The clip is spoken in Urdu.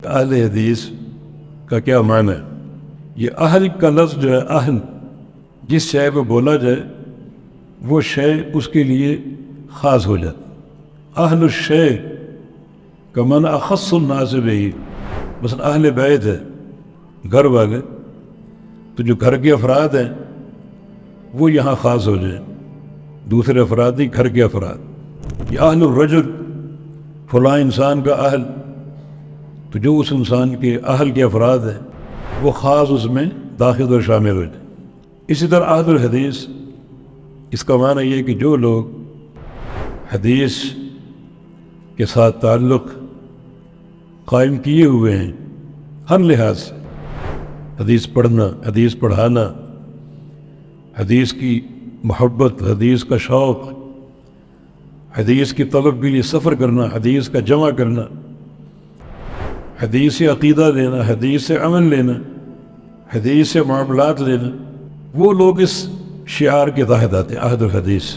اہل حدیث کا کیا معنی ہے؟ یہ اہل کا لفظ جو ہے، اہل جس شے کو بولا جائے وہ شے اس کے لیے خاص ہو جاتی. اہل الشے کا معنی اخص الناس بہ، مثلا اہل بیت ہے گھر والے، تو جو گھر کے افراد ہیں وہ یہاں خاص ہو جائیں، دوسرے افراد نہیں، گھر کے افراد. یہ اہل الرجل، فلاں انسان کا اہل، تو جو اس انسان کے اہل کے افراد ہیں وہ خاص اس میں داخل اور شامل ہو جائیں. اسی طرح اہل الحدیث، اس کا معنی یہ ہے کہ جو لوگ حدیث کے ساتھ تعلق قائم کیے ہوئے ہیں ہر لحاظ سے، حدیث پڑھنا، حدیث پڑھانا، حدیث کی محبت، حدیث کا شوق، حدیث کی طلب کے لیے سفر کرنا، حدیث کا جمع کرنا، حدیث سے عقیدہ لینا، حدیث سے عمل لینا، حدیث سے معاملات لینا، وہ لوگ اس شعار کے تحت آتے ہیں اہل الحدیث.